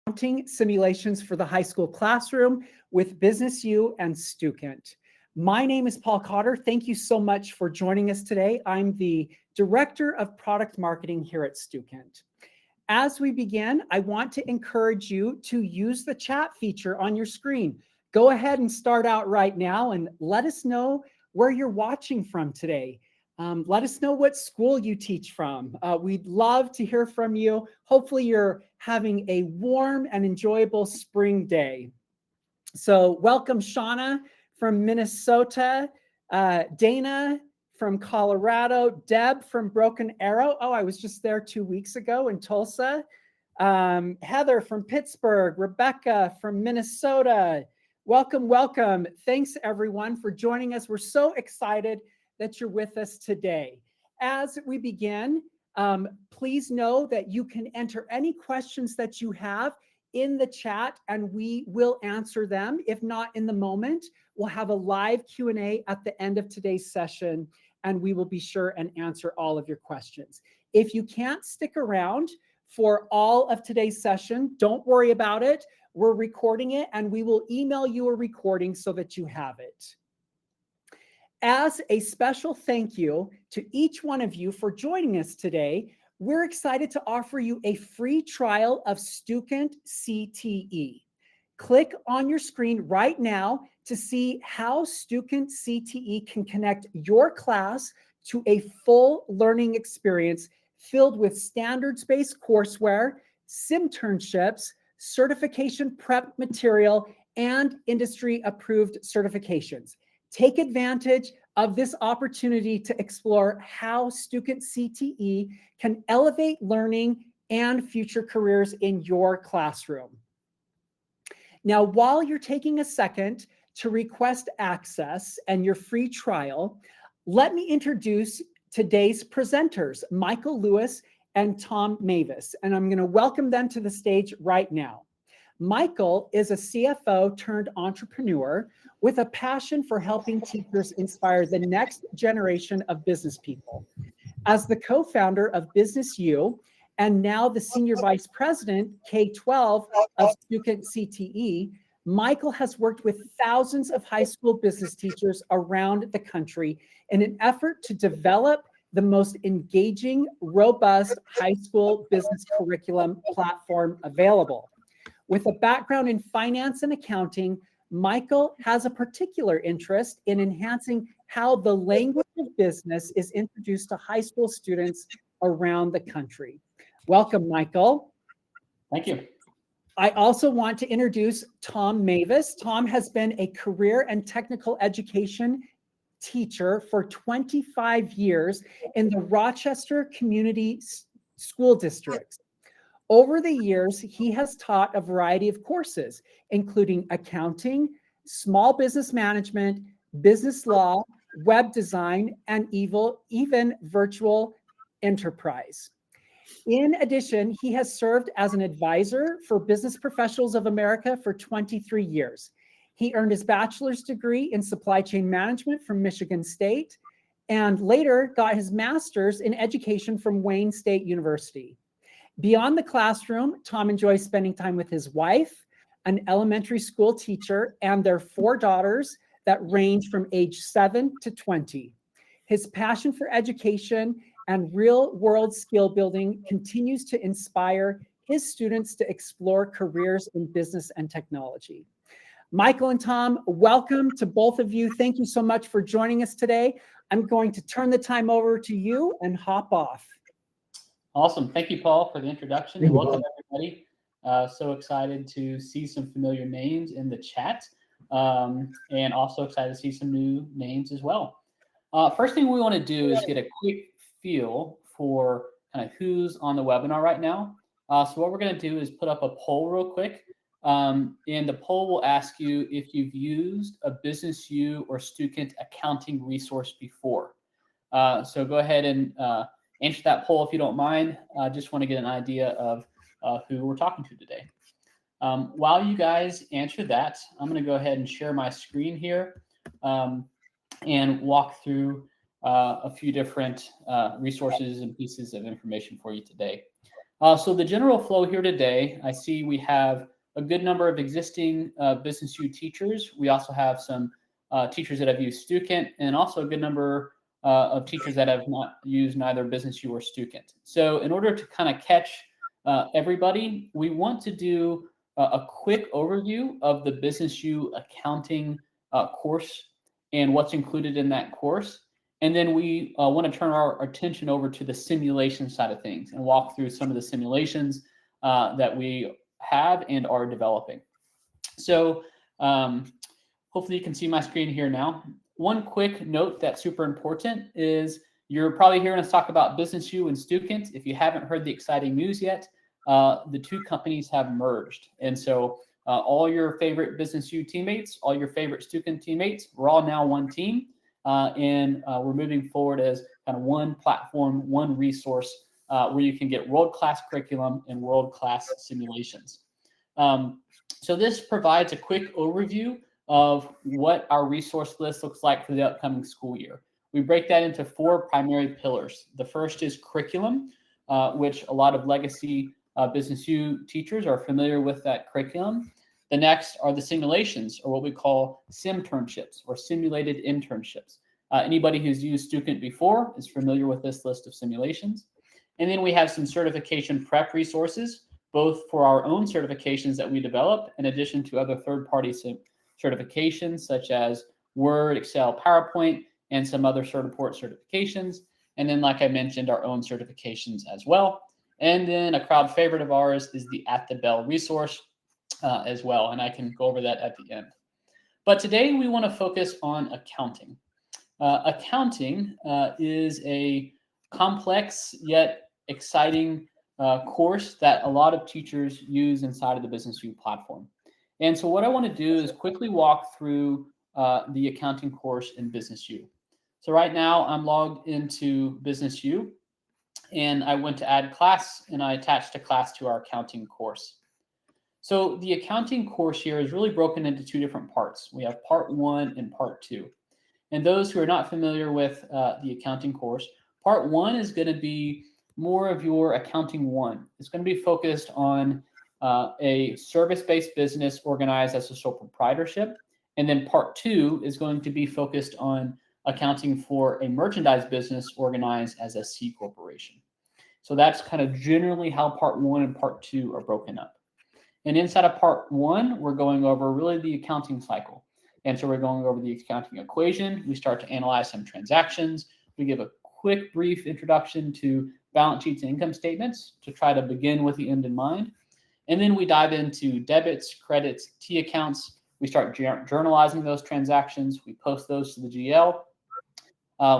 accounting simulations for the high school classroom with BusinessU and Stukent. My name is Paul Cotter. Thank you so much for joining us today. I'm the Director of Product Marketing here at Stukent. As we begin, I want to encourage you to use the chat feature on your screen. Go ahead and start out right now and let us know where you're watching from today. Let us know what school you teach from. We'd love to hear from you. Hopefully you're having a warm and enjoyable spring day. So welcome Shauna from Minnesota, Dana from Colorado, Deb from Broken Arrow. Oh, I was just there 2 weeks ago in Tulsa. Heather from Pittsburgh, Rebecca from Minnesota. Welcome, welcome. Thanks everyone for joining us. We're so excited that you're with us today. As we begin, please know that you can enter any questions that you have in the chat and we will answer them. If not in the moment, we'll have a live Q&A at the end of today's session and we will be sure and answer all of your questions. If you can't stick around for all of today's session, don't worry about it. We're recording it and we will email you a recording so that you have it. As a special thank you to each one of you for joining us today, we're excited to offer you a free trial of Stukent CTE. Click on your screen right now to see how Stukent CTE can connect your class to a full learning experience filled with standards-based courseware, Simternships, certification prep material, and industry-approved certifications. Take advantage of this opportunity to explore how Stukent CTE can elevate learning and future careers in your classroom. Now, while you're taking a second to request access and your free trial, let me introduce today's presenters, Michael Lewis and Tom Mavis, and I'm going to welcome them to the stage right now. Michael is a CFO turned entrepreneur with a passion for helping teachers inspire the next generation of business people. As the co-founder of BusinessU and now the Senior Vice President, K-12 of Stukent CTE, Michael has worked with thousands of high school business teachers around the country in an effort to develop the most engaging, robust high school business curriculum platform available. With a background in finance and accounting, Michael has a particular interest in enhancing how the language of business is introduced to high school students around the country. Welcome, Michael. Thank you. I also want to introduce Tom Mavis. Tom has been a career and technical education teacher for 25 years in the Rochester Community School District. Over the years, he has taught a variety of courses, including accounting, small business management, business law, web design, and even virtual enterprise. In addition, he has served as an advisor for Business Professionals of America for 23 years. He earned his bachelor's degree in supply chain management from Michigan State and later got his master's in education from Wayne State University. Beyond the classroom, Tom enjoys spending time with his wife, an elementary school teacher, and their 4 daughters that range from age 7 to 20. His passion for education and real-world skill building continues to inspire his students to explore careers in business and technology. Michael and Tom, welcome to both of you. Thank you so much for joining us today. I'm going to turn the time over to you and hop off. Awesome. Thank you, Paul, for the introduction. And welcome, everybody. So excited to see some familiar names in the chat and also excited to see some new names as well. First thing we want to do is get a quick feel for kind of who's on the webinar right now. So what we're going to do is put up a poll real quick. And the poll will ask you if you've used a BusinessU or Stukent accounting resource before. So go ahead and answer that poll if you don't mind. I just want to get an idea of who we're talking to today. While you guys answer that, I'm going to go ahead and share my screen here and walk through a few different resources and pieces of information for you today. So the general flow here today, I see we have a good number of existing BusinessU teachers. We also have some teachers that have used Stukent, and also a good number of teachers that have not used neither BusinessU or Stukent. So in order to kind of catch everybody, we want to do a quick overview of the BusinessU accounting course and what's included in that course. And then we want to turn our attention over to the simulation side of things and walk through some of the simulations that we have and are developing. So hopefully you can see my screen here now. One quick note that's super important is you're probably hearing us talk about BusinessU and Stukent. If you haven't heard the exciting news yet, the two companies have merged. And so all your favorite BusinessU teammates, all your favorite Stukent teammates, we're all now one team. And we're moving forward as kind of one platform, one resource where you can get world-class curriculum and world-class simulations. So this provides a quick overview of what our resource list looks like for the upcoming school year. We break that into 4 primary pillars. The first is curriculum, which a lot of legacy BusinessU teachers are familiar with that curriculum. The next are the simulations, or what we call Simternships, or simulated internships. Anybody who's used Stukent before is familiar with this list of simulations. And then we have some certification prep resources, both for our own certifications that we develop, in addition to other third-party certifications, such as Word, Excel, PowerPoint, and some other Certiport certifications. And then, like I mentioned, our own certifications as well. And then a crowd favorite of ours is the At the Bell resource, as well, and I can go over that at the end. But today we want to focus on accounting. Accounting is a complex yet exciting course that a lot of teachers use inside of the BusinessU platform. And so what I want to do is quickly walk through the accounting course in BusinessU. So right now I'm logged into BusinessU, and I went to add class, and I attached a class to our accounting course. So the accounting course here is really broken into 2 different parts. We have part 1 and part 2. And those who are not familiar with the accounting course, part 1 is going to be more of your accounting 1. It's going to be focused on a service-based business organized as a sole proprietorship. And then part 2 is going to be focused on accounting for a merchandise business organized as a C corporation. So that's kind of generally how part 1 and part 2 are broken up. And inside of part 1, we're going over really the accounting cycle. And so we're going over the accounting equation. We start to analyze some transactions. We give a quick, brief introduction to balance sheets and income statements to try to begin with the end in mind. And then we dive into debits, credits, T accounts. We start journalizing those transactions. We post those to the GL.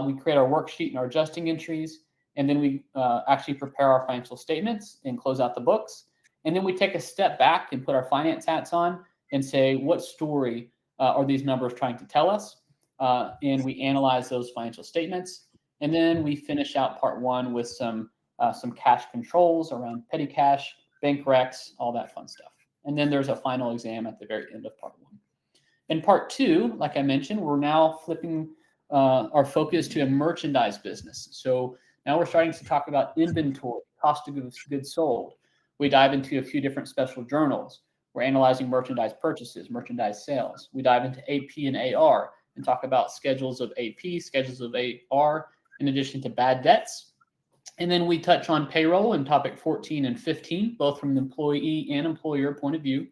We create our worksheet and our adjusting entries. And then we actually prepare our financial statements and close out the books. And then we take a step back and put our finance hats on and say, what story are these numbers trying to tell us? And we analyze those financial statements. And then we finish out part 1 with some cash controls around petty cash, bank recs, all that fun stuff. And then there's a final exam at the very end of part 1. In part 2, like I mentioned, we're now flipping our focus to a merchandise business. So now we're starting to talk about inventory, cost of goods sold. We dive into a few different special journals. We're analyzing merchandise purchases, merchandise sales. We dive into AP and AR and talk about schedules of AP, schedules of AR, in addition to bad debts. And then we touch on payroll in topic 14 and 15, both from the employee and employer point of view.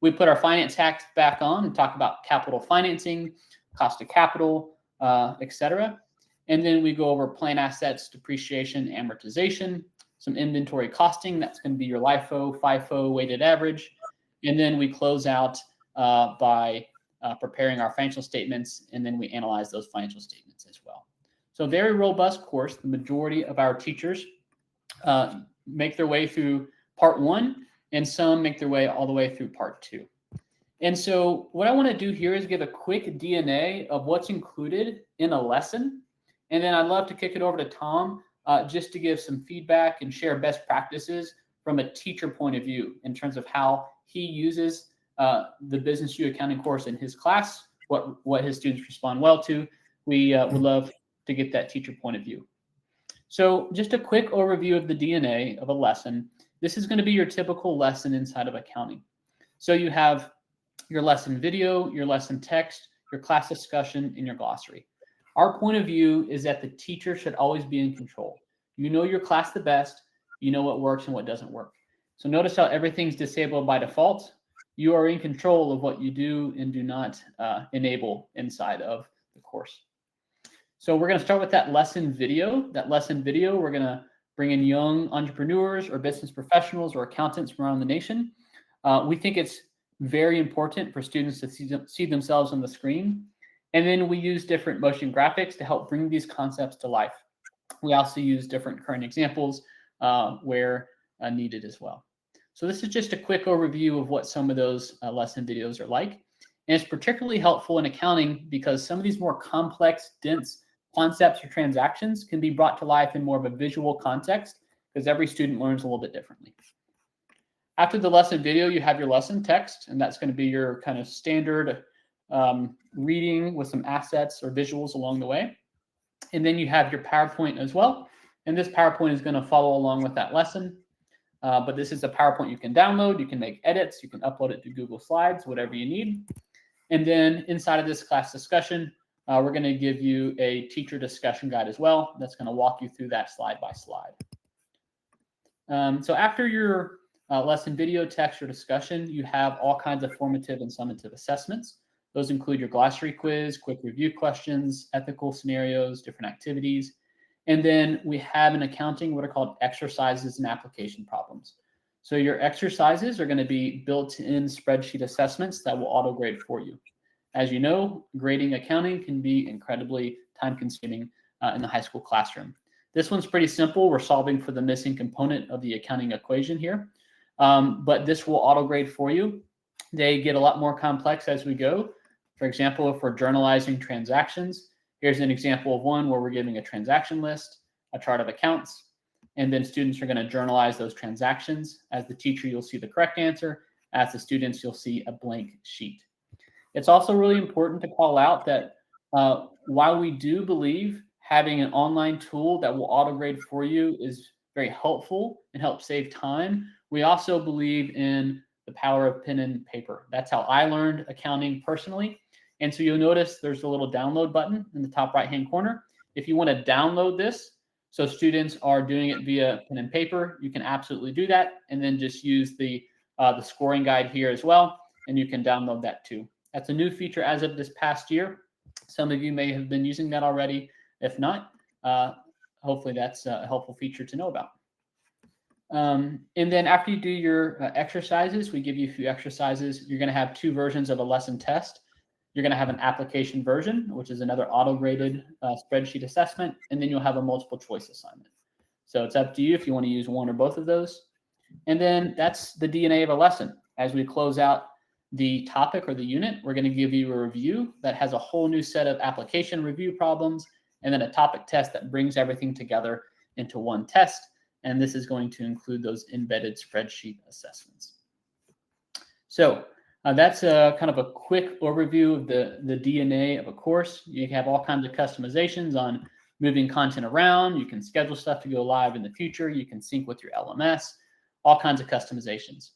We put our finance hats back on and talk about capital financing, cost of capital, etc. And then we go over plan assets, depreciation, amortization, some inventory costing. That's going to be your LIFO, FIFO, weighted average. And then we close out by preparing our financial statements, and then we analyze those financial statements as well. So a very robust course. The majority of our teachers make their way through part 1, and some make their way all the way through part 2. And so what I want to do here is give a quick DNA of what's included in a lesson. And then I'd love to kick it over to Tom just to give some feedback and share best practices from a teacher point of view in terms of how he uses the BusinessU accounting course in his class, what his students respond well to. We would love to get that teacher point of view. So just a quick overview of the DNA of a lesson. This is going to be your typical lesson inside of accounting. So you have your lesson video, your lesson text, your class discussion, and your glossary. Our point of view is that the teacher should always be in control. You know your class the best. You know what works and what doesn't work. So notice how everything's disabled by default. You are in control of what you do and do not enable inside of the course. So we're going to start with that lesson video. That lesson video, we're going to bring in young entrepreneurs or business professionals or accountants from around the nation. We think it's very important for students to see themselves on the screen. And then we use different motion graphics to help bring these concepts to life. We also use different current examples where needed as well. So this is just a quick overview of what some of those lesson videos are like. And it's particularly helpful in accounting because some of these more complex, dense concepts or transactions can be brought to life in more of a visual context because every student learns a little bit differently. After the lesson video, you have your lesson text, and that's going to be your kind of standard reading with some assets or visuals along the way. And then you have your PowerPoint as well. And this PowerPoint is going to follow along with that lesson. But this is a PowerPoint you can download. You can make edits. You can upload it to Google Slides, whatever you need. And then inside of this class discussion, we're going to give you a teacher discussion guide as well. That's going to walk you through that slide by slide. So after your lesson video, text, or discussion, you have all kinds of formative and summative assessments. Those include your glossary quiz, quick review questions, ethical scenarios, different activities. And then we have in accounting what are called exercises and application problems. So your exercises are going to be built-in spreadsheet assessments that will auto-grade for you. As you know, grading accounting can be incredibly time-consuming in the high school classroom. This one's pretty simple. We're solving for the missing component of the accounting equation here. But this will auto-grade for you. They get a lot more complex as we go. For example, if we're journalizing transactions, here's an example of one where we're giving a transaction list, a chart of accounts, and then students are going to journalize those transactions. As the teacher, you'll see the correct answer. As the students, you'll see a blank sheet. It's also really important to call out that while we do believe having an online tool that will auto-grade for you is very helpful and helps save time, we also believe in the power of pen and paper. That's how I learned accounting personally. And so you'll notice there's a little download button in the top right-hand corner. If you want to download this, so students are doing it via pen and paper, you can absolutely do that. And then just use the scoring guide here as well, and you can download that too. That's a new feature as of this past year. Some of you may have been using that already. If not, hopefully that's a helpful feature to know about. And then after you do your exercises, we give you a few exercises. You're going to have two versions of a lesson test. You're going to have an application version, which is another auto-graded spreadsheet assessment, and then you'll have a multiple choice assignment. So it's up to you if you want to use one or both of those. And then that's the DNA of a lesson. As we close out the topic or the unit, we're going to give you a review that has a whole new set of application review problems, and then a topic test that brings everything together into one test. And this is going to include those embedded spreadsheet assessments. So that's kind of a quick overview of the DNA of a course. You have all kinds of customizations on moving content around. You can schedule stuff to go live in the future. You can sync with your LMS, all kinds of customizations.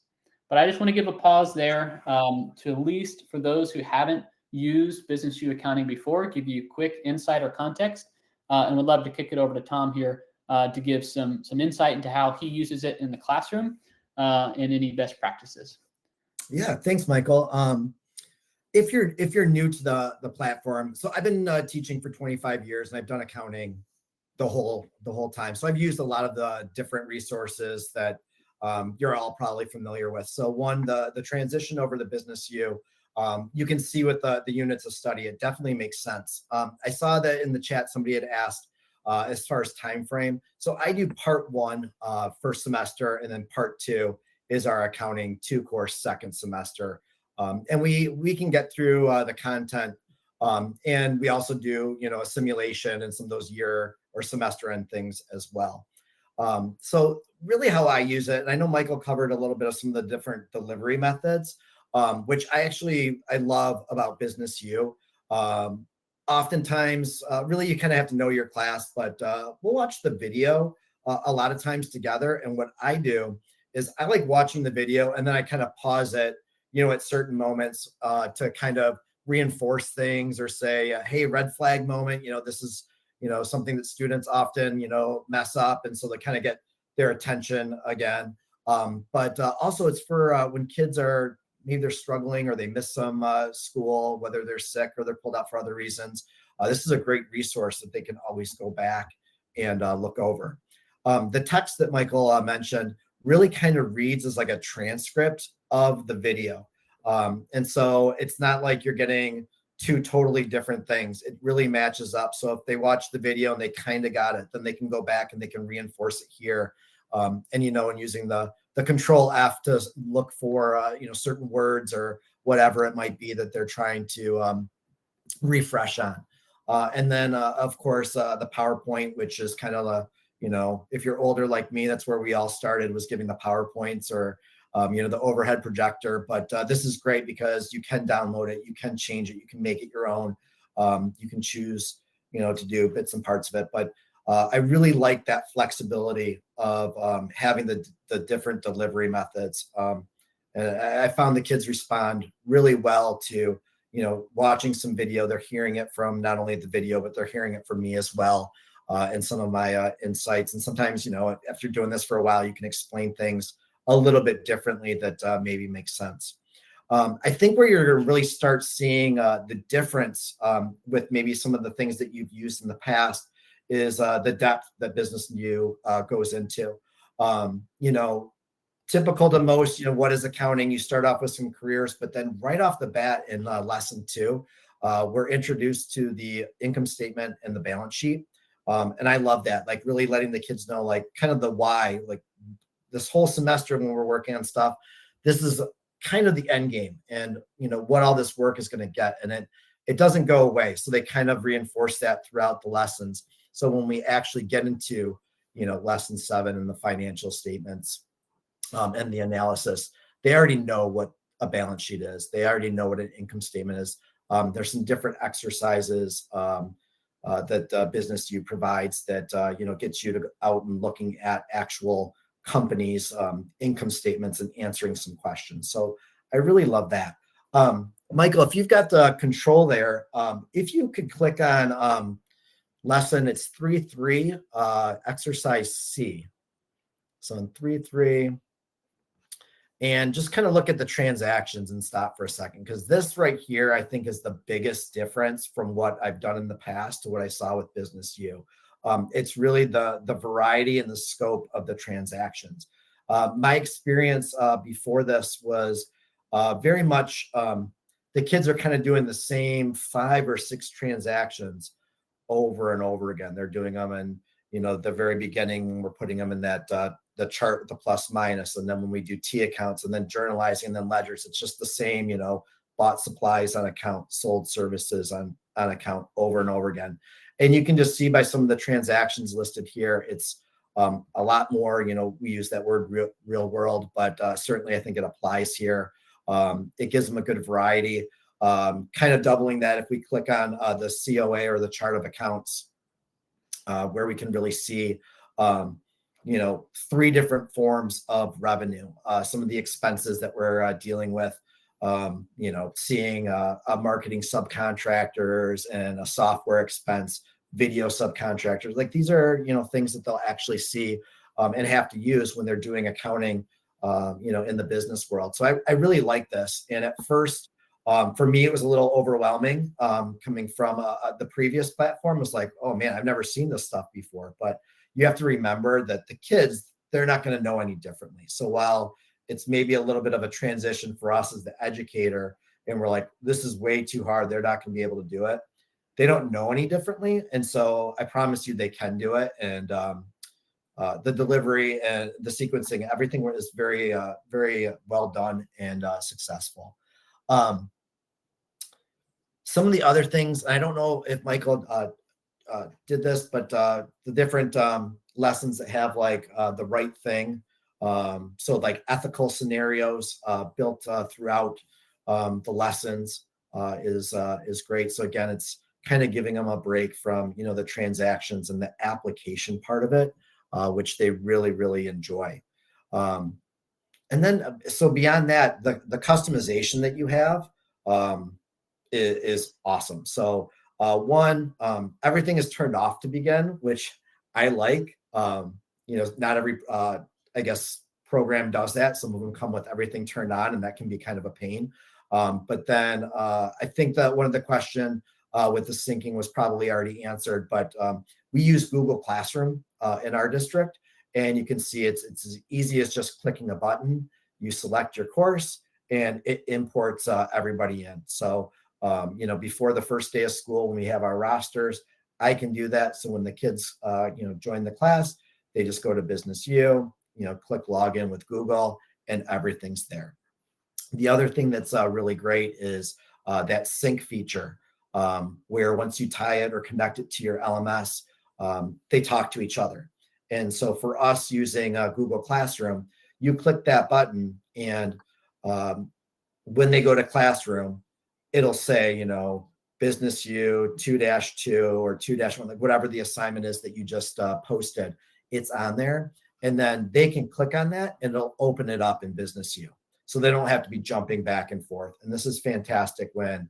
But I just want to give a pause there to at least for those who haven't used BusinessU accounting before, give you quick insight or context. And would love to kick it over to Tom here to give some insight into how he uses it in the classroom and any best practices. Yeah, thanks, Michael. If you're new to the platform, so I've been teaching for 25 years and I've done accounting the whole time. So I've used a lot of the different resources that you're all probably familiar with. So one, the transition over to BusinessU, you can see with the units of study, it definitely makes sense. I saw that in the chat somebody had asked as far as time frame. So I do part one first semester, and then part two is our accounting 2 course second semester. And we can get through the content. And we also do, a simulation and some of those year or semester end things as well. So really how I use it, and I know Michael covered a little bit of some of the different delivery methods, which I love about BusinessU. oftentimes, really, you kind of have to know your class, but we'll watch the video a lot of times together. And what I do is I like watching the video, and then I kind of pause it, at certain moments to kind of reinforce things or say, hey, red flag moment, this is, something that students often, mess up. And so they kind of get their attention again. But also it's for when kids are, maybe they're struggling or they miss some school, whether they're sick or they're pulled out for other reasons. This is a great resource that they can always go back and look over. The text that Michael mentioned really kind of reads as like a transcript of the video. And so it's not like you're getting two totally different things. It really matches up. So if they watch the video and they kind of got it, then they can go back and they can reinforce it here. And using the control F to look for, certain words or whatever it might be that they're trying to refresh on. And then, of course, the PowerPoint, which is kind of if you're older like me, that's where we all started, was giving the PowerPoints or, the overhead projector. But this is great because you can download it, you can change it, you can make it your own. You can choose, to do bits and parts of it. But I really like that flexibility of having the different delivery methods. And I found the kids respond really well to, watching some video. They're hearing it from not only the video, but they're hearing it from me as well. And some of my insights. And sometimes, after doing this for a while, you can explain things a little bit differently that maybe makes sense. I think where you're going to really start seeing the difference with maybe some of the things that you've used in the past is the depth that BusinessU goes into. Typical to most, what is accounting? You start off with some careers, but then right off the bat in lesson 2, we're introduced to the income statement and the balance sheet. And I love that, like really letting the kids know, like kind of the why, like this whole semester when we're working on stuff, this is kind of the end game and, what all this work is going to get. And it doesn't go away. So they kind of reinforce that throughout the lessons. So when we actually get into, lesson 7 and the financial statements and the analysis, they already know what a balance sheet is. They already know what an income statement is. There's some different exercises that BusinessU provides that, gets you to go out and looking at actual companies' income statements and answering some questions. So I really love that. Michael, if you've got the control there, if you could click on lesson, it's 3.3, exercise C. So in 3.3, and just kind of look at the transactions and stop for a second, because this right here, I think, is the biggest difference from what I've done in the past to what I saw with BusinessU. It's really the variety and the scope of the transactions. My experience before this was very much the kids are kind of doing the same 5 or 6 transactions over and over again. They're doing them in, the very beginning, we're putting them in that the chart with the plus minus. And then when we do T accounts and then journalizing and then ledgers, it's just the same, bought supplies on account, sold services on account over and over again. And you can just see by some of the transactions listed here, it's a lot more, we use that word real world, but certainly I think it applies here. It gives them a good variety, kind of doubling that if we click on the COA or the chart of accounts, where we can really see, 3 different forms of revenue, some of the expenses that we're dealing with, seeing marketing subcontractors and a software expense, video subcontractors. Like these are, things that they'll actually see and have to use when they're doing accounting, in the business world. So I really like this. And at first, for me, it was a little overwhelming coming from the previous platform. It was like, oh man, I've never seen this stuff before. But you have to remember that the kids, they're not going to know any differently. So while it's maybe a little bit of a transition for us as the educator, and we're like, this is way too hard, they're not going to be able to do it. They don't know any differently. And so I promise you they can do it. And the delivery and the sequencing, everything is very, very well done and successful. Some of the other things, I don't know if Michael did this, but the different lessons that have like the right thing. So like ethical scenarios built throughout the lessons is great. So again, it's kind of giving them a break from, the transactions and the application part of it, which they really, really enjoy. And then, so beyond that, the customization that you have is awesome. So everything is turned off to begin, which I like. Not every, I guess, program does that. Some of them come with everything turned on, and that can be kind of a pain. But then I think that one of the question with the syncing was probably already answered, but we use Google Classroom in our district, and you can see it's as easy as just clicking a button. You select your course, and it imports everybody in. So, before the first day of school, when we have our rosters, I can do that. So when the kids, join the class, they just go to BusinessU, click login with Google, and everything's there. The other thing that's really great is that sync feature, where once you tie it or connect it to your LMS, they talk to each other. And so for us using Google Classroom, you click that button, and when they go to Classroom, it'll say, BusinessU 2-2 or 2-1, like whatever the assignment is that you just posted, it's on there. And then they can click on that, and it'll open it up in BusinessU. So they don't have to be jumping back and forth. And this is fantastic when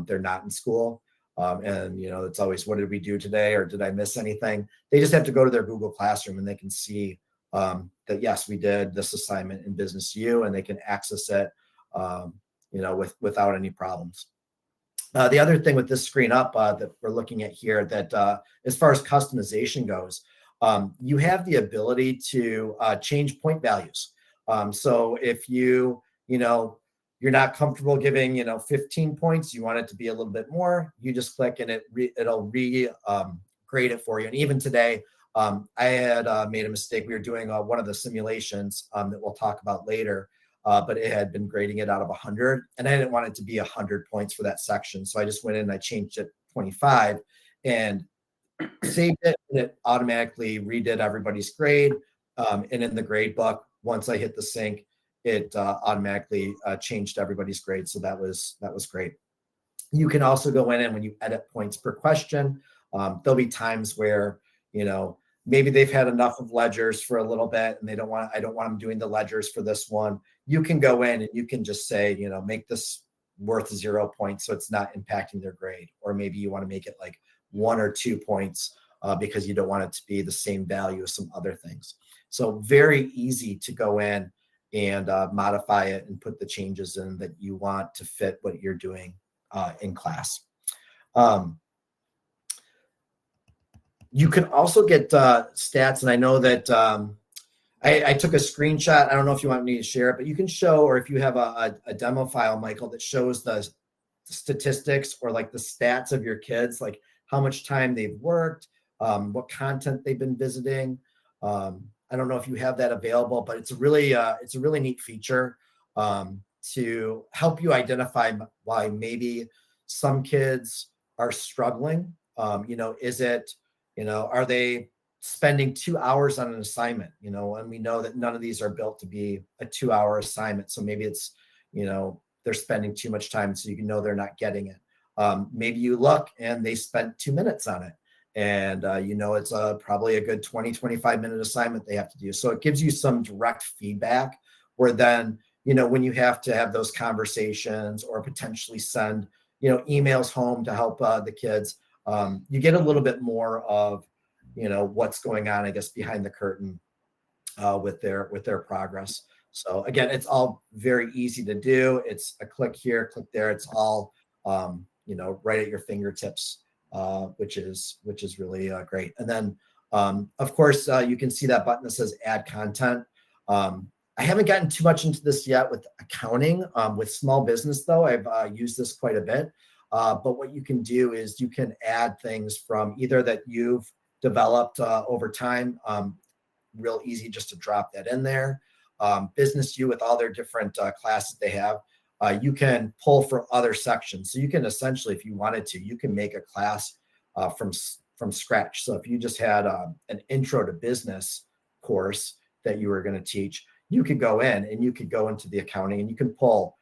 they're not in school. And, it's always, what did we do today? Or did I miss anything? They just have to go to their Google Classroom, and they can see that, yes, we did this assignment in BusinessU, and they can access it, without any problems. The other thing with this screen up that we're looking at here, that as far as customization goes, you have the ability to change point values. So if you're not comfortable giving, 15 points, you want it to be a little bit more, you just click, and it'll grade it for you. And even today, I had made a mistake. We were doing one of the simulations that we'll talk about later, but it had been grading it out of 100, and I didn't want it to be 100 points for that section. So I just went in and I changed it 25 and saved it, and it automatically redid everybody's grade. And in the grade book, once I hit the sync, it automatically changed everybody's grade. So that was great. You can also go in, and when you edit points per question, there'll be times where, maybe they've had enough of ledgers for a little bit, and I don't want them doing the ledgers for this one. You can go in and you can just say, make this worth 0 points, so it's not impacting their grade. Or maybe you want to make it like 1 or 2 points because you don't want it to be the same value as some other things. So very easy to go in and modify it and put the changes in that you want to fit what you're doing in class. You can also get stats, and I know that I took a screenshot. I don't know if you want me to share it, but you can show, or if you have a demo file, Michael, that shows the statistics or like the stats of your kids, like how much time they've worked, what content they've been visiting. I don't know if you have that available, but it's a really neat feature to help you identify why maybe some kids are struggling. Is it, are they spending 2 hours on an assignment, and we know that none of these are built to be a 2-hour assignment. So maybe it's, they're spending too much time, so they're not getting it. Maybe you look and they spent 2 minutes on it, and it's probably a good 20-25 minute assignment they have to do. So it gives you some direct feedback, where then, when you have to have those conversations or potentially send, emails home to help the kids, you get a little bit more of, what's going on, I guess, behind the curtain with their progress. So again, it's all very easy to do. It's a click here, click there. It's all, right at your fingertips, which is really great. And then, of course, you can see that button that says add content. I haven't gotten too much into this yet with accounting. With small business, though, I've used this quite a bit. But what you can do is you can add things from either that you've developed over time. Real easy just to drop that in there. BusinessU, with all their different classes they have, you can pull from other sections. So you can essentially, if you wanted to, you can make a class from scratch. So if you just had an intro to business course that you were going to teach, you could go in and you could go into the accounting, and you can pull,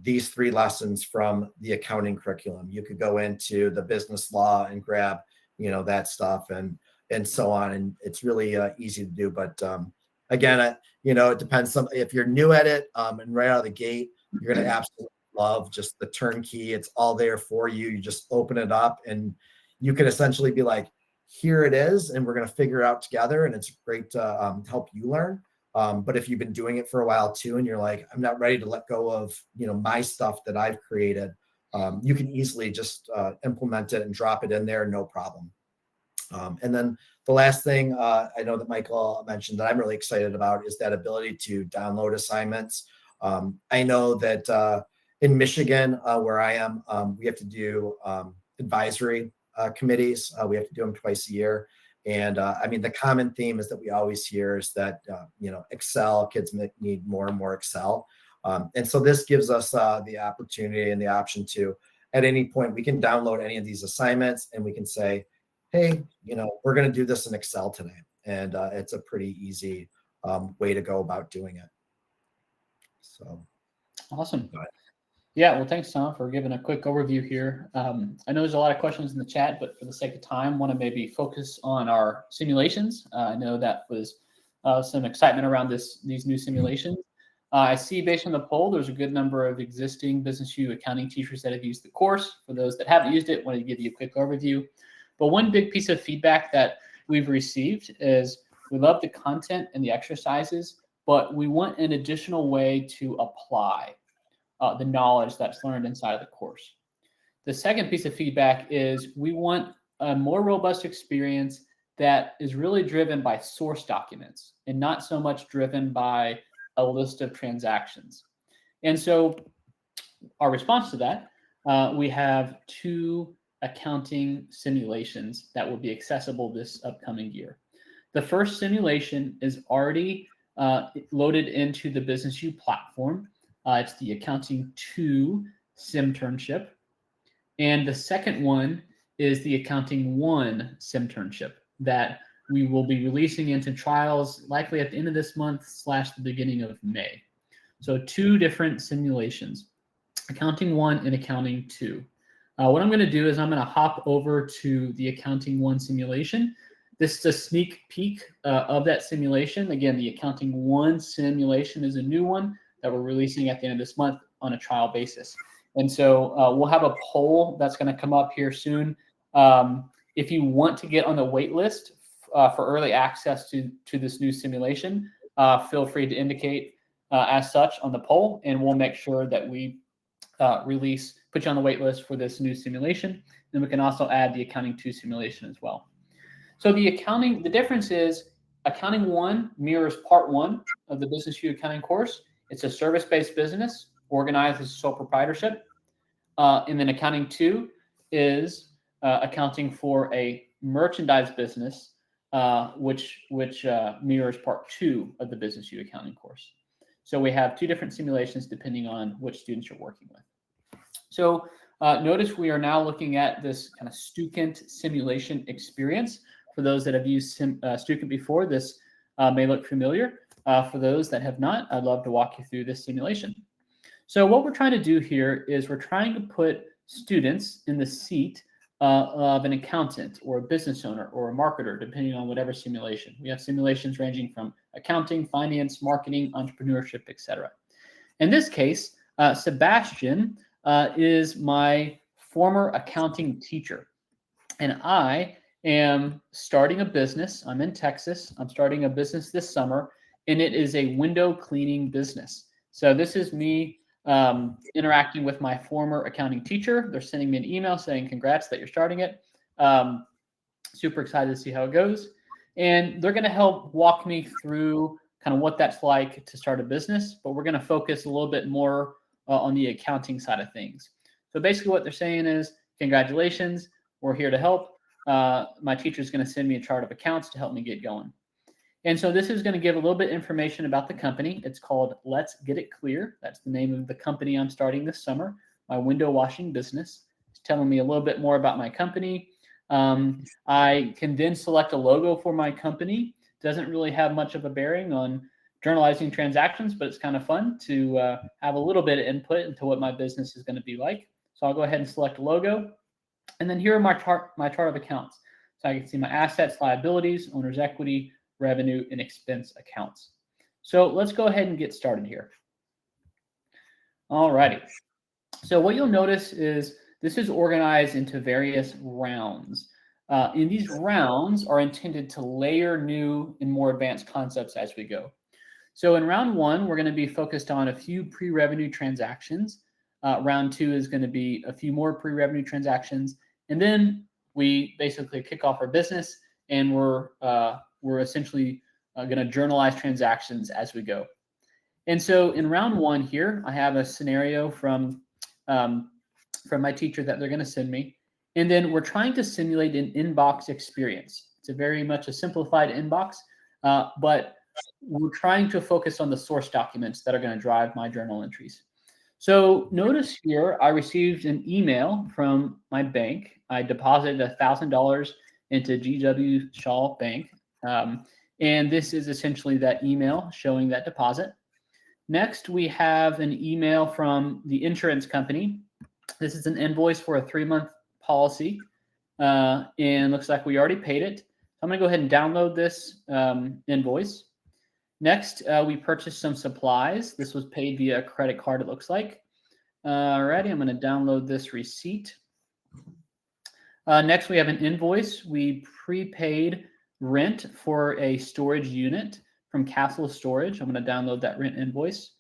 these 3 lessons from the accounting curriculum. You could go into the business law and grab, that stuff and so on. And it's really easy to do. But again, it depends. If you're new at it and right out of the gate, you're going to absolutely love just the turnkey. It's all there for you. You just open it up and you can essentially be like, here it is, and we're going to figure it out together. And it's great to help you learn. But if you've been doing it for a while too, and you're like, I'm not ready to let go of, my stuff that I've created, you can easily just implement it and drop it in there, no problem. And then the last thing I know that Michael mentioned that I'm really excited about is that ability to download assignments. I know that in Michigan, where I am, we have to do advisory committees. We have to do them twice a year. And the common theme is that we always hear is that, Excel, kids need more and more Excel. And so this gives us the opportunity and the option to, at any point, we can download any of these assignments and we can say, hey, we're going to do this in Excel today. And it's a pretty easy way to go about doing it. So. Awesome. Yeah, well, thanks, Tom, for giving a quick overview here. I know there's a lot of questions in the chat, but for the sake of time, want to maybe focus on our simulations. I know that was some excitement around these new simulations. I see based on the poll, there's a good number of existing BusinessU accounting teachers that have used the course. For those that haven't used it, I wanted to give you a quick overview. But one big piece of feedback that we've received is we love the content and the exercises, but we want an additional way to apply the knowledge that's learned inside of the course. The second piece of feedback is we want a more robust experience that is really driven by source documents and not so much driven by a list of transactions. And so our response to that, we have 2 accounting simulations that will be accessible this upcoming year. The first simulation is already loaded into the BusinessU platform. It's the Accounting 2 Simternship. And the second one is the Accounting 1 Simternship that we will be releasing into trials likely at the end of this month / the beginning of May. So 2 different simulations, Accounting 1 and Accounting 2. What I'm going to do is I'm going to hop over to the Accounting 1 simulation. This is a sneak peek of that simulation. Again, the Accounting 1 simulation is a new one that we're releasing at the end of this month on a trial basis. And so we'll have a poll that's going to come up here soon. If you want to get on the wait list for early access to this new simulation, feel free to indicate as such on the poll, and we'll make sure that we put you on the wait list for this new simulation. Then we can also add the Accounting 2 simulation as well. So the difference is Accounting 1 mirrors Part 1 of the BusinessU accounting course. It's a service-based business organized as sole proprietorship. And then Accounting 2 is accounting for a merchandise business, which mirrors Part 2 of the BusinessU accounting course. So we have 2 different simulations depending on which students you're working with. So notice we are now looking at this kind of Stukent simulation experience. For those that have used Stukent before, this may look familiar. For those that have not, I'd love to walk you through this simulation. So what we're trying to do here is we're trying to put students in the seat of an accountant or a business owner or a marketer, depending on whatever simulation. We have simulations ranging from accounting, finance, marketing, entrepreneurship, etc. In this case, Sebastian is my former accounting teacher, and I am starting a business. I'm in Texas. I'm starting a business this summer, and it is a window cleaning business. So this is me interacting with my former accounting teacher. They're sending me an email saying, congrats that you're starting it. Super excited to see how it goes. And they're going to help walk me through kind of what that's like to start a business, but we're going to focus a little bit more on the accounting side of things. So basically what they're saying is, congratulations, we're here to help. My teacher is going to send me a chart of accounts to help me get going. And so this is going to give a little bit of information about the company. It's called Let's Get It Clear. That's the name of the company I'm starting this summer, my window washing business. It's telling me a little bit more about my company. I can then select a logo for my company. Doesn't really have much of a bearing on journalizing transactions, but it's kind of fun to have a little bit of input into what my business is going to be like. So I'll go ahead and select a logo. And then here are my chart of accounts. So I can see my assets, liabilities, owner's equity, revenue, and expense accounts. So let's go ahead and get started here. All righty. So what you'll notice is this is organized into various rounds. And these rounds are intended to layer new and more advanced concepts as we go. So in round one, we're going to be focused on a few pre-revenue transactions. Round two is going to be a few more pre-revenue transactions. And then we basically kick off our business, and we're essentially going to journalize transactions as we go. And so in round one here, I have a scenario from my teacher that they're going to send me. And then we're trying to simulate an inbox experience. It's a very much a simplified inbox, but we're trying to focus on the source documents that are going to drive my journal entries. So notice here, I received an email from my bank. I deposited $1,000 into GW Shaw Bank. And this is essentially that email showing that deposit. Next, we have an email from the insurance company. This is an invoice for a 3-month policy, and looks like we already paid it. I'm going to go ahead and download this invoice. Next, we purchased some supplies. This was paid via a credit card, it looks like. Alrighty, I'm going to download this receipt. Next, we have an invoice. We prepaid rent for a storage unit from Castle Storage. I'm going to download that rent invoice.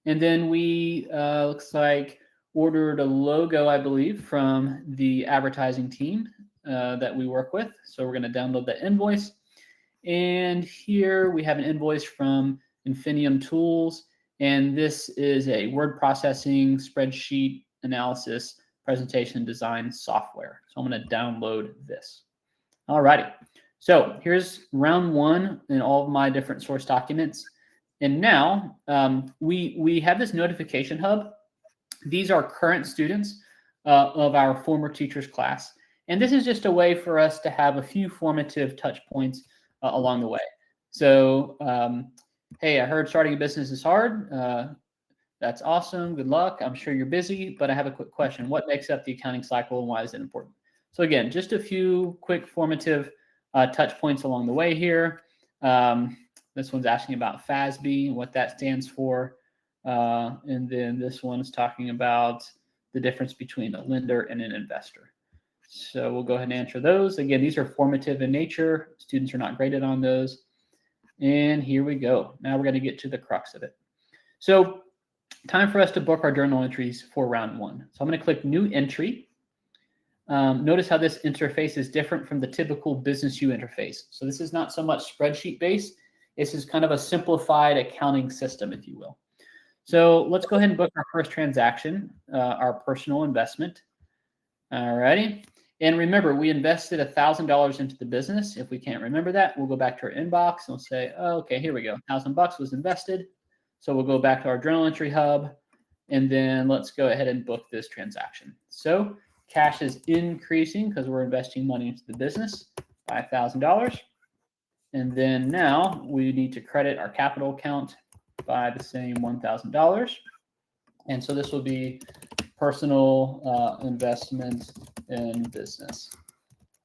And then we, looks like, ordered a logo, I believe, from the advertising team that we work with. So we're going to download that invoice. And here we have an invoice from Infinium Tools. And this is a word processing, spreadsheet analysis, presentation design software. So I'm going to download this. All righty. So here's round one in all of my different source documents. And now we have this notification hub. These are current students of our former teachers class. And this is just a way for us to have a few formative touch points along the way. So, hey, I heard starting a business is hard. That's awesome. Good luck. I'm sure you're busy, but I have a quick question. What makes up the accounting cycle and why is it important? So again, just a few quick formative touch points along the way here. This one's asking about FASB and what that stands for. And then this one is talking about the difference between a lender and an investor. So we'll go ahead and answer those. Again, these are formative in nature. Students are not graded on those. And here we go. Now we're going to get to the crux of it. So time for us to book our journal entries for round one. So I'm going to click New Entry. Notice how this interface is different from the typical BusinessU interface. So this is not so much spreadsheet based. This is kind of a simplified accounting system, if you will. So let's go ahead and book our first transaction, our personal investment. All righty. And remember, we invested $1,000 into the business. If we can't remember that, we'll go back to our inbox and we'll say, oh, okay, here we go. $1,000 was invested. So we'll go back to our journal entry hub, and then let's go ahead and book this transaction. So cash is increasing because we're investing money into the business by $1,000. And then now we need to credit our capital account by the same $1,000. And so this will be personal investment in business.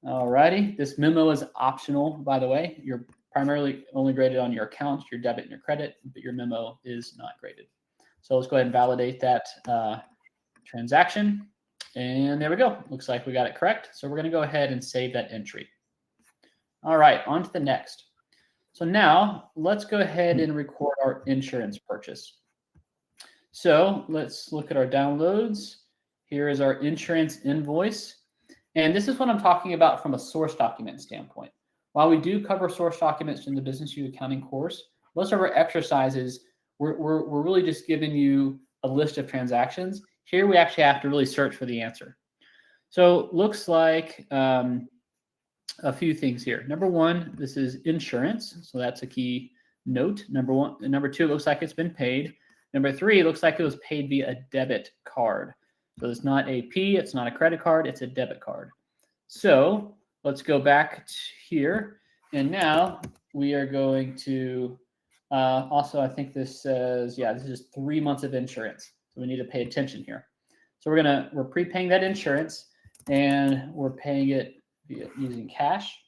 All righty. This memo is optional, by the way. You're primarily only graded on your account, your debit and your credit, but your memo is not graded. So let's go ahead and validate that transaction. And there we go. Looks like we got it correct. So we're going to go ahead and save that entry. All right, on to the next. So now let's go ahead and record our insurance purchase. So let's look at our downloads. Here is our insurance invoice. And this is what I'm talking about from a source document standpoint. While we do cover source documents in the BusinessU accounting course, most of our exercises, we're really just giving you a list of transactions. Here we actually have to really search for the answer. So looks like a few things here. Number one, this is insurance. So that's a key note. Number one. And number two, it looks like it's been paid. Number three, it looks like it was paid via a debit card. So it's not AP, it's not a credit card, it's a debit card. So let's go back here. And now we are going to Also, I think this says, yeah, this is 3 months of insurance. So we need to pay attention here. So we're prepaying that insurance, and we're paying it using cash.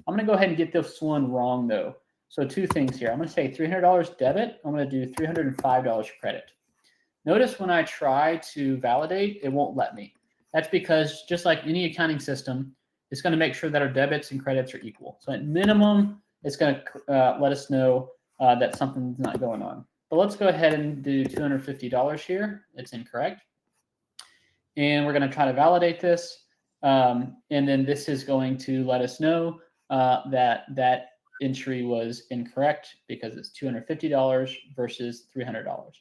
I'm going to go ahead and get this one wrong though. So 2 things here. I'm going to say $300 debit. I'm going to do $305 credit. Notice when I try to validate, it won't let me. That's because just like any accounting system, it's going to make sure that our debits and credits are equal. So at minimum, it's going to let us know that something's not going on. But let's go ahead and do $250 here. It's incorrect. And we're going to try to validate this. And then this is going to let us know that that entry was incorrect because it's $250 versus $300.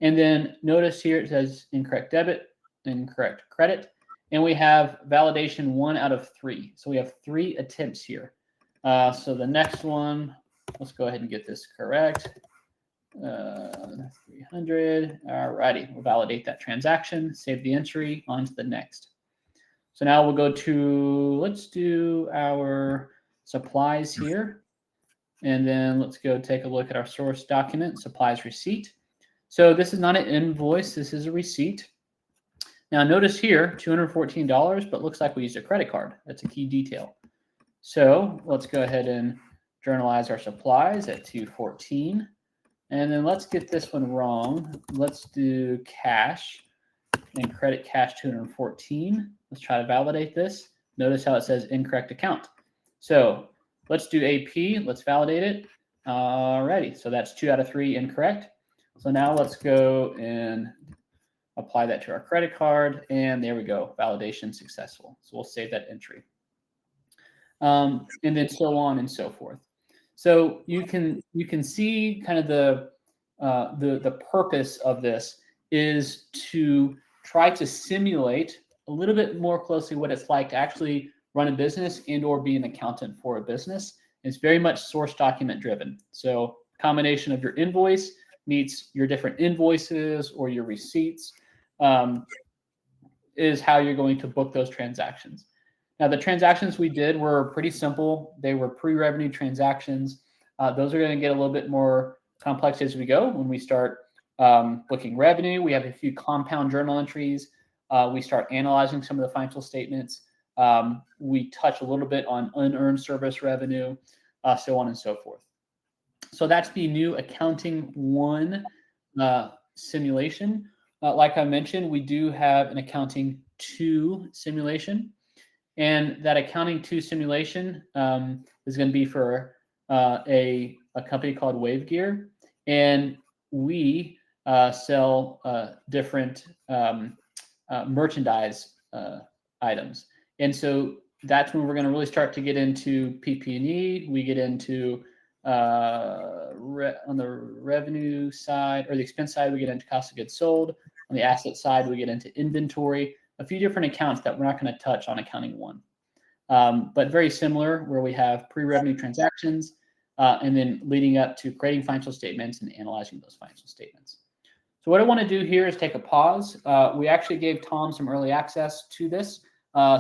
And then notice here it says incorrect debit, incorrect credit. And we have validation 1 out of 3. So we have 3 attempts here. So the next one, let's go ahead and get this correct. 300. All righty, we'll validate that transaction, save the entry, on to the next. So now we'll go to, let's do our supplies here. And then let's go take a look at our source document, supplies receipt. So this is not an invoice, this is a receipt. Now notice here, $214, but looks like we used a credit card. That's a key detail. So let's go ahead and journalize our supplies at $214. And then let's get this one wrong. Let's do cash and credit cash $214. Let's try to validate this. Notice how it says incorrect account. So let's do AP. Let's validate it. Alrighty. So that's 2 out of 3 incorrect. So now let's go and apply that to our credit card. And there we go. Validation successful. So we'll save that entry. And then so on and so forth. So you can see kind of the purpose of this is to try to simulate a little bit more closely what it's like to actually run a business and or be an accountant for a business. It's very much source document driven. So combination of your invoice meets your different invoices or your receipts is how you're going to book those transactions. Now, the transactions we did were pretty simple. They were pre-revenue transactions. Those are going to get a little bit more complex as we go. When we start booking revenue, we have a few compound journal entries. We start analyzing some of the financial statements. We touch a little bit on unearned service revenue, so on and so forth. So that's the new Accounting 1 simulation. Like I mentioned, we do have an Accounting 2 simulation. And that Accounting 2 simulation is going to be for a company called WaveGear. And we sell different merchandise items. And so that's when we're going to really start to get into PP&E. We get into, on the revenue side or the expense side, we get into cost of goods sold. On the asset side, we get into inventory. A few different accounts that we're not going to touch on Accounting 1. But very similar, where we have pre-revenue transactions and then leading up to creating financial statements and analyzing those financial statements. So what I want to do here is take a pause. We actually gave Tom some early access to this.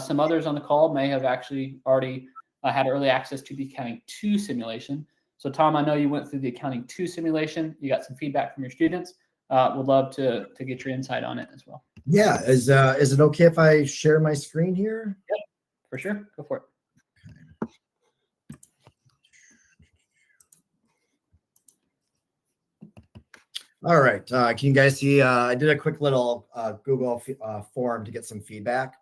Some others on the call may have actually already had early access to the Accounting 2 simulation. So Tom, I know you went through the Accounting 2 simulation. You got some feedback from your students. Would love to get your insight on it as well. Yeah, is it okay if I share my screen here? Yep, for sure. Go for it. All right. Can you guys see? I did a quick little Google form to get some feedback.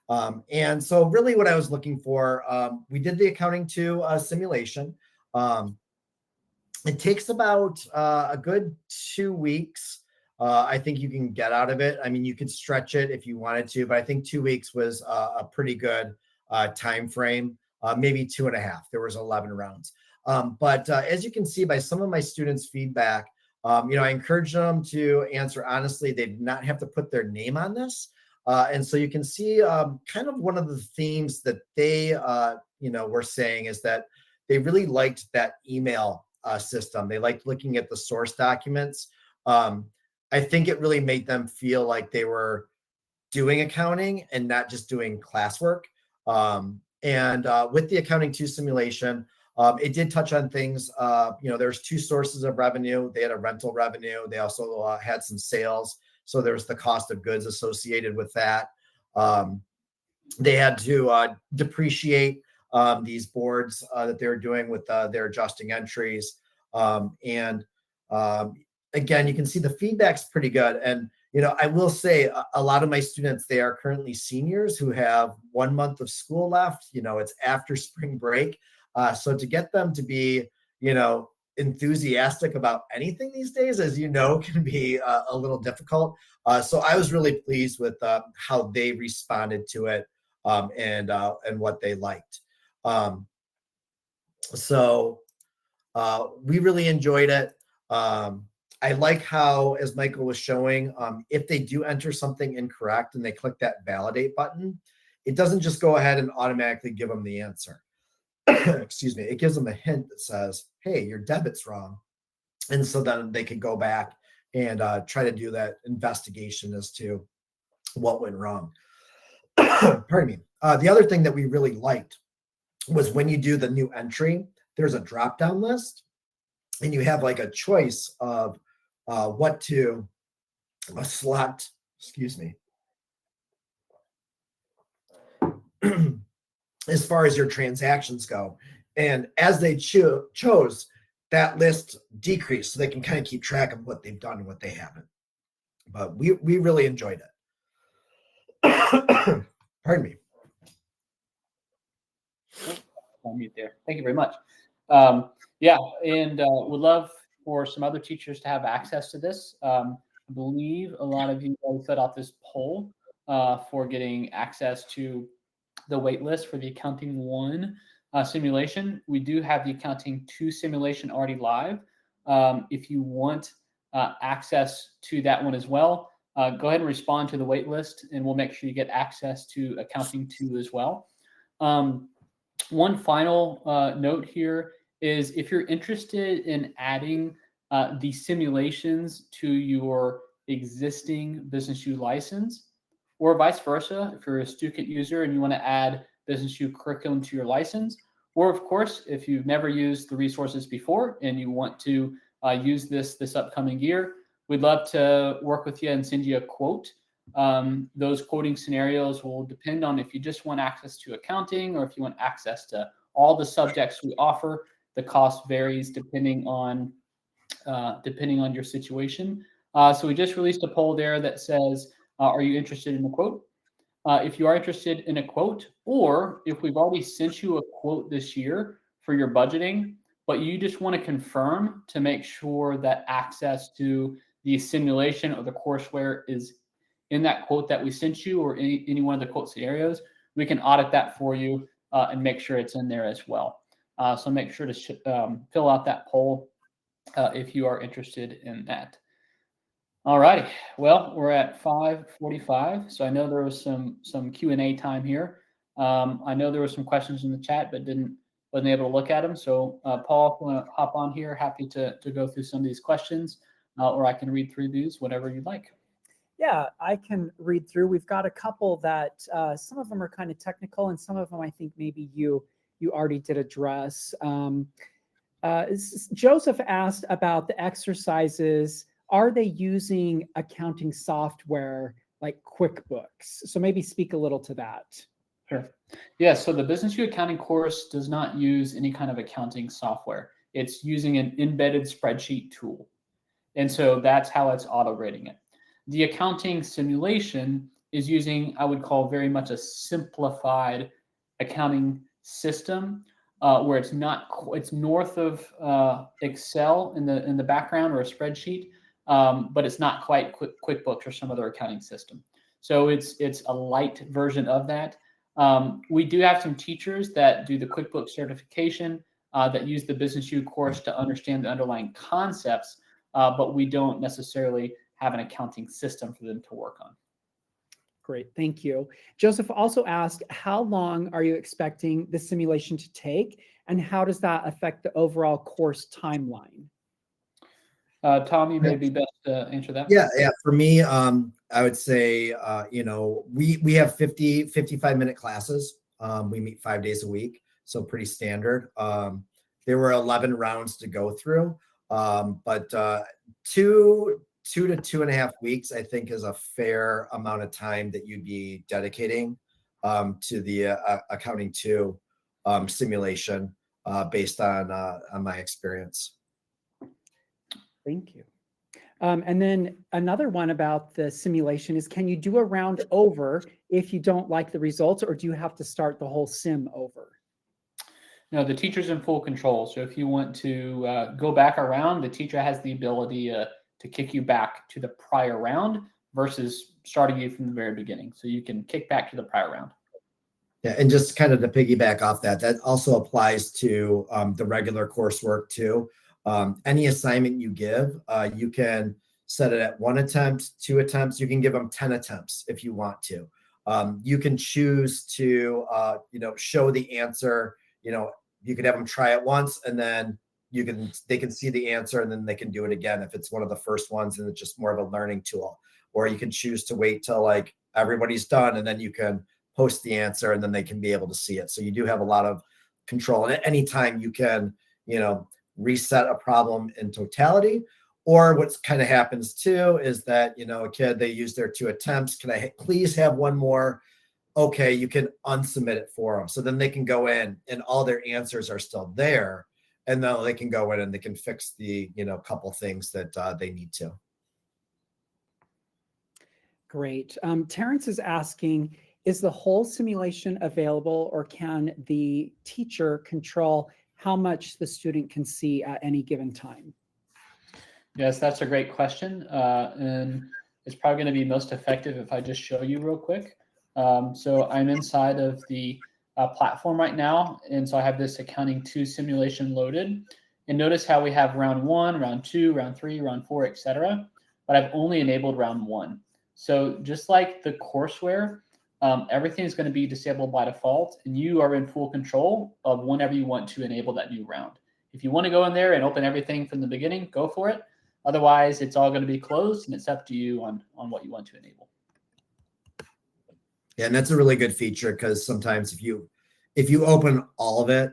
And so really what I was looking for, we did the Accounting 2 simulation. It takes about a good 2 weeks. I think you can get out of it. I mean, you could stretch it if you wanted to, but I think 2 weeks was a pretty good time frame, maybe 2.5. There was 11 rounds. But as you can see by some of my students' feedback, I encourage them to answer honestly. They did not have to put their name on this. And so you can see kind of one of the themes that they, were saying is that they really liked that email system. They liked looking at the source documents. I think it really made them feel like they were doing accounting and not just doing classwork. And with the Accounting 2 simulation, It did touch on things, there's two sources of revenue. They had a rental revenue. They also had some sales. So there's the cost of goods associated with that. They had to depreciate these boards that they were doing with their adjusting entries. Again, you can see the feedback's pretty good. And, I will say a lot of my students, they are currently seniors who have 1 month of school left. It's after spring break. So to get them to be, enthusiastic about anything these days, as can be a little difficult. So I was really pleased with how they responded to it and what they liked. So we really enjoyed it. I like how, as Michael was showing, if they do enter something incorrect and they click that validate button, it doesn't just go ahead and automatically give them the answer. Excuse me. It gives them a hint that says, hey, your debit's wrong. And so then they can go back and try to do that investigation as to what went wrong. Pardon me. The other thing that we really liked was when you do the new entry, there's a drop-down list and you have like a choice of what to select, excuse me, as far as your transactions go. And as they chose, that list decreased so they can kind of keep track of what they've done and what they haven't. But we really enjoyed it. Pardon me. I'll mute there. Thank you very much. Would love for some other teachers to have access to this. I believe a lot of you filled out this poll for getting access to the wait list for the Accounting 1 simulation. We do have the Accounting 2 simulation already live. If you want access to that one as well, go ahead and respond to the wait list and we'll make sure you get access to Accounting 2 as well. One final note here is if you're interested in adding the simulations to your existing BusinessU license, or vice versa, if you're a Stukent user and you want to add BusinessU curriculum to your license, or of course, if you've never used the resources before and you want to use this upcoming year, we'd love to work with you and send you a quote. Those quoting scenarios will depend on if you just want access to accounting or if you want access to all the subjects we offer. The cost varies depending on your situation. So we just released a poll there that says, are you interested in a quote? If you are interested in a quote, or if we've already sent you a quote this year for your budgeting, but you just want to confirm to make sure that access to the simulation or the courseware is in that quote that we sent you or any one of the quote scenarios, we can audit that for you and make sure it's in there as well. So make sure to fill out that poll if you are interested in that. All righty. Well, we're at 5:45, so I know there was some Q&A time here. I know there were some questions in the chat, but wasn't able to look at them. So Paul, if you want to hop on here, happy to go through some of these questions, or I can read through these, whatever you'd like. Yeah, I can read through. We've got a couple that some of them are kind of technical, and some of them I think maybe you already did address. Joseph asked about the exercises. Are they using accounting software like QuickBooks? So maybe speak a little to that. Sure. Yeah, so the BusinessU accounting course does not use any kind of accounting software. It's using an embedded spreadsheet tool. And so that's how it's auto-grading it. The accounting simulation is using, I would call, very much a simplified accounting system where it's north of Excel in the background or a spreadsheet, but it's not quite QuickBooks or some other accounting system. So it's a light version of that. We do have some teachers that do the QuickBooks certification that use the BusinessU course to understand the underlying concepts, but we don't necessarily have an accounting system for them to work on. Great, thank you. Joseph also asked, how long are you expecting the simulation to take, and how does that affect the overall course timeline? Tom, you may be best to answer that. Yeah. For me, I would say, we have 55-minute classes. We meet 5 days a week, so pretty standard. there were 11 rounds to go through. But 2 to 2.5 weeks, I think, is a fair amount of time that you'd be dedicating to the Accounting 2 simulation based on my experience. Thank you. And then another one about the simulation is, can you do a round over if you don't like the results, or do you have to start the whole sim over? No, the teacher's in full control. So if you want to go back around, the teacher has the ability to kick you back to the prior round versus starting you from the very beginning. So you can kick back to the prior round. Yeah, and just kind of to piggyback off that, that also applies to the regular coursework too. Any assignment you give, you can set it at 1 attempt, 2 attempts. You can give them 10 attempts if you want to. You can choose to, show the answer. You could have them try it once, and then they can see the answer, and then they can do it again if it's one of the first ones, and it's just more of a learning tool. Or you can choose to wait till like everybody's done, and then you can post the answer, and then they can be able to see it. So you do have a lot of control. And at any time you can, reset a problem in totality. Or what's kind of happens too is that, a kid, they use their 2 attempts. Can I please have one more? Okay, you can unsubmit it for them. So then they can go in and all their answers are still there. And then they can go in and they can fix the, couple things that they need to. Great. Terrence is asking, is the whole simulation available, or can the teacher control how much the student can see at any given time? Yes, that's a great question. And it's probably going to be most effective if I just show you real quick. So I'm inside of the platform right now. And so I have this Accounting 2 simulation loaded. And notice how we have round 1, round 2, round 3, round 4, etc. But I've only enabled round 1. So just like the courseware, everything is going to be disabled by default, and you are in full control of whenever you want to enable that new round. If you want to go in there and open everything from the beginning, go for it. Otherwise, it's all going to be closed, and it's up to you on what you want to enable. Yeah, and that's a really good feature, because sometimes if you open all of it,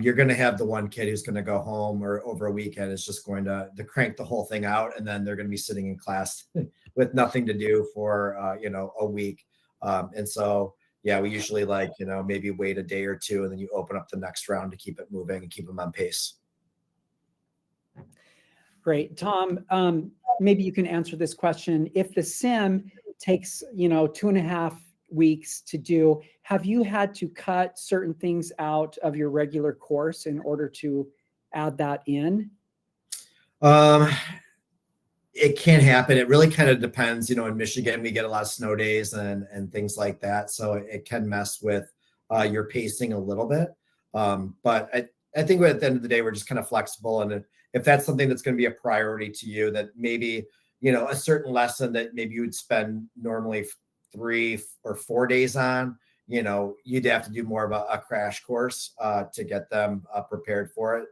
you're going to have the one kid who's going to go home or over a weekend is just going to crank the whole thing out, and then they're going to be sitting in class with nothing to do for a week. And so, yeah, we usually maybe wait a day or two, and then you open up the next round to keep it moving and keep them on pace. Great. Tom, maybe you can answer this question. If the sim takes, 2.5 weeks to do, have you had to cut certain things out of your regular course in order to add that in? It can happen. It really kind of depends. In Michigan, we get a lot of snow days and things like that. So it can mess with your pacing a little bit. But I think at the end of the day, we're just kind of flexible. And if that's something that's going to be a priority to you, that maybe, a certain lesson that maybe you would spend normally 3 or 4 days on, you'd have to do more of a crash course to get them prepared for it.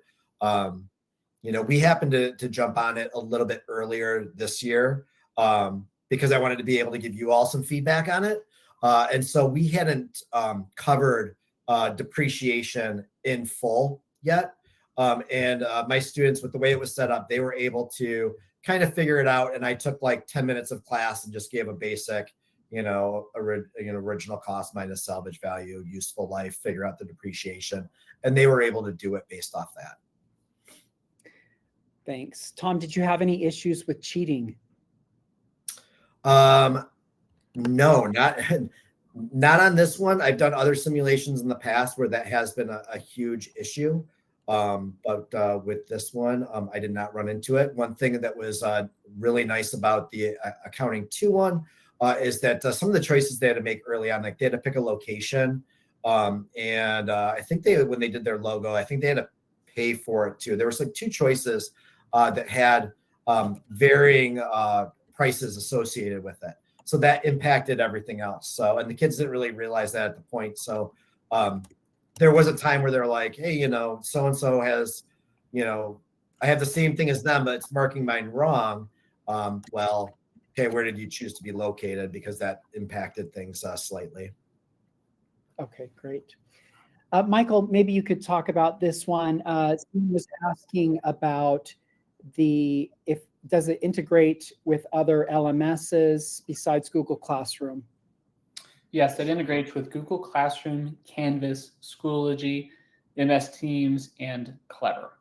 We happened to jump on it a little bit earlier this year because I wanted to be able to give you all some feedback on it. And so we hadn't covered depreciation in full yet. And my students, with the way it was set up, they were able to kind of figure it out. And I took like 10 minutes of class and just gave a basic, original cost minus salvage value, useful life, figure out the depreciation. And they were able to do it based off that. Thanks. Tom, did you have any issues with cheating? No, not on this one. I've done other simulations in the past where that has been a huge issue. But with this one, I did not run into it. One thing that was really nice about the Accounting 2 one is that some of the choices they had to make early on, like they had to pick a location. And I think when they did their logo, I think they had to pay for it too. There was like 2 choices that had varying prices associated with it. So that impacted everything else. So, and the kids didn't really realize that at the point. So there was a time where they're like, hey, so-and-so has, I have the same thing as them, but it's marking mine wrong. Well, okay, where did you choose to be located? Because that impacted things slightly. Okay, great. Michael, maybe you could talk about this one. Someone was asking about does it integrate with other LMSs besides Google Classroom? Yes, it integrates with Google Classroom, Canvas, Schoology, MS Teams, and Clever.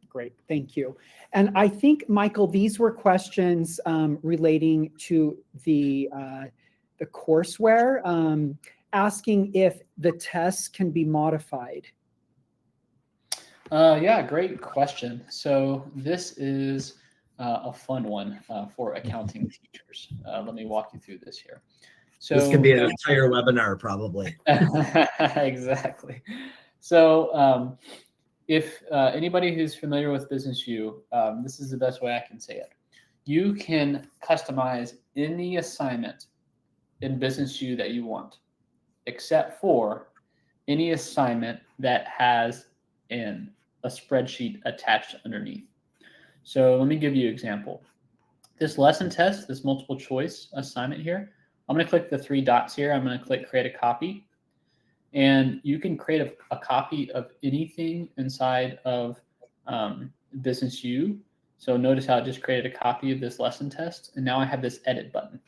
Great, thank you. And I think, Michael, these were questions relating to the courseware, asking if the tests can be modified. Yeah, great question. So this is a fun one for accounting teachers. Let me walk you through this here. So This could be an entire webinar, probably. Exactly. So if anybody who's familiar with BusinessU, this is the best way I can say it. You can customize any assignment in BusinessU that you want, except for any assignment that has a spreadsheet attached underneath. So let me give you an example. This lesson test, this multiple choice assignment here, I'm going to click the 3 dots here. I'm going to click create a copy. And you can create a copy of anything inside of BusinessU. So notice how I just created a copy of this lesson test. And now I have this edit button.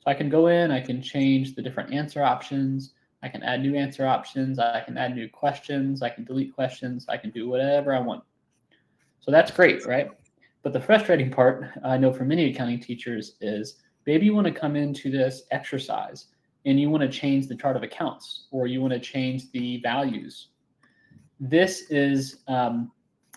So I can go in, I can change the different answer options. I can add new answer options. I can add new questions. I can delete questions. I can do whatever I want. So that's great, right? But the frustrating part, I know for many accounting teachers, is maybe you want to come into this exercise and you want to change the chart of accounts, or you want to change the values. This is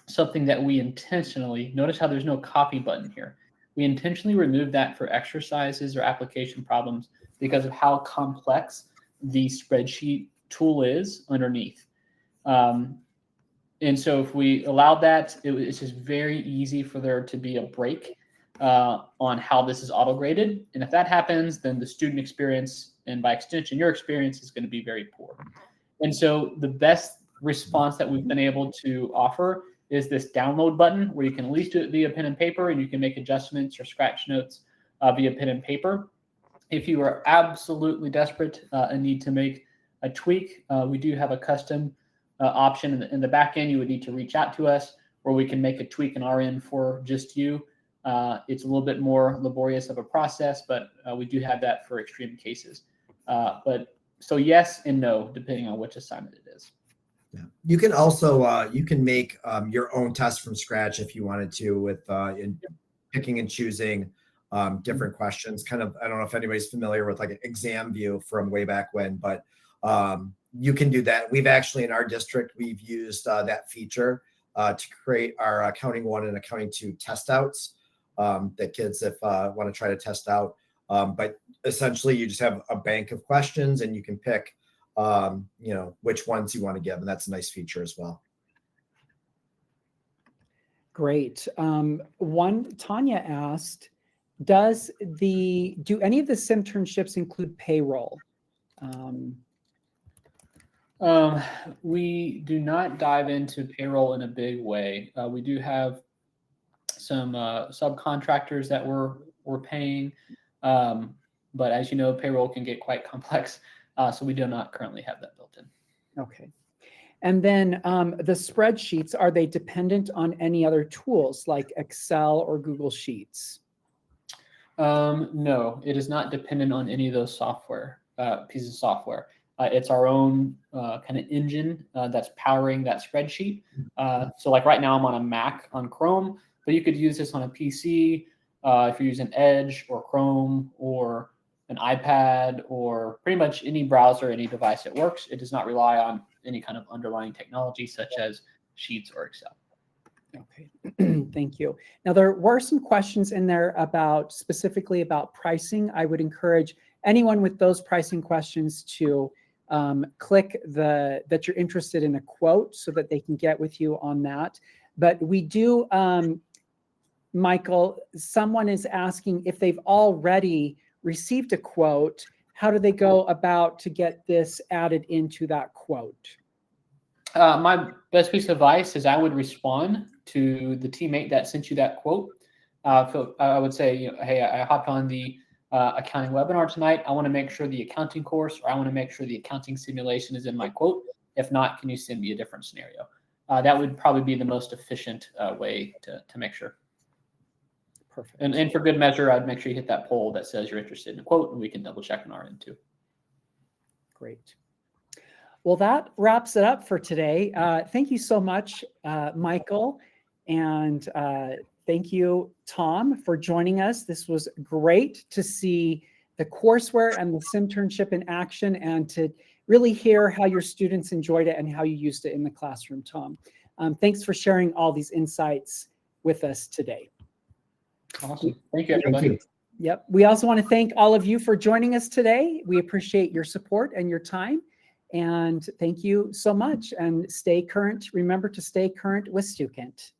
something that we intentionally, notice how there's no copy button here. We intentionally remove that for exercises or application problems because of how complex the spreadsheet tool is underneath. And so if we allowed that, it's just very easy for there to be a break on how this is auto-graded. And if that happens, then the student experience, and by extension, your experience, is going to be very poor. And so the best response that we've been able to offer is this download button where you can at least do it via pen and paper, and you can make adjustments or scratch notes via pen and paper. If you are absolutely desperate and need to make a tweak, we do have a custom option in the back end. You would need to reach out to us where we can make a tweak in our end for just you. It's a little bit more laborious of a process, but we do have that for extreme cases. So yes and no, depending on which assignment it is. Yeah. You can also you can make your own test from scratch if you wanted to, with in picking and choosing different questions. Kind of, I don't know if anybody's familiar with like an exam view from way back when, but you can do that. We've actually, in our district, we've used that feature to create our Accounting 1 and Accounting 2 test outs that kids, if want to try to test out. But essentially, you just have a bank of questions, and you can pick which ones you want to give, and that's a nice feature as well. Great. Tanya asked, do any of the Simternships include payroll? We do not dive into payroll in a big way. We do have some subcontractors that we're paying, but as you know, payroll can get quite complex, so we do not currently have that built in. Okay. And then the spreadsheets, are they dependent on any other tools like Excel or Google Sheets? No, it is not dependent on any of those pieces of software. It's our own kind of engine that's powering that spreadsheet. So like right now I'm on a Mac on Chrome, but you could use this on a PC if you're using Edge or Chrome or an iPad or pretty much any browser, any device that works. It does not rely on any kind of underlying technology such as Sheets or Excel. Okay, thank you. Now there were some questions in there specifically about pricing. I would encourage anyone with those pricing questions to click that you're interested in a quote so that they can get with you on that. But we do, Michael, someone is asking if they've already received a quote, how do they go about to get this added into that quote? My best piece of advice is I would respond to the teammate that sent you that quote. I would say, hey, I hopped on the accounting webinar tonight. I want to make sure the accounting course, or I want to make sure the accounting simulation is in my quote. If not, can you send me a different scenario? That would probably be the most efficient way to make sure. Perfect. And for good measure, I'd make sure you hit that poll that says you're interested in a quote, and we can double check on our end too. Great. Well, that wraps it up for today. Thank you so much, Michael. And thank you, Tom, for joining us. This was great to see the courseware and the Simternship in action, and to really hear how your students enjoyed it and how you used it in the classroom, Tom. Thanks for sharing all these insights with us today. Awesome. Thank you, everybody. Thank you. Yep. We also want to thank all of you for joining us today. We appreciate your support and your time. And thank you so much. And stay current. Remember to stay current with Stukent.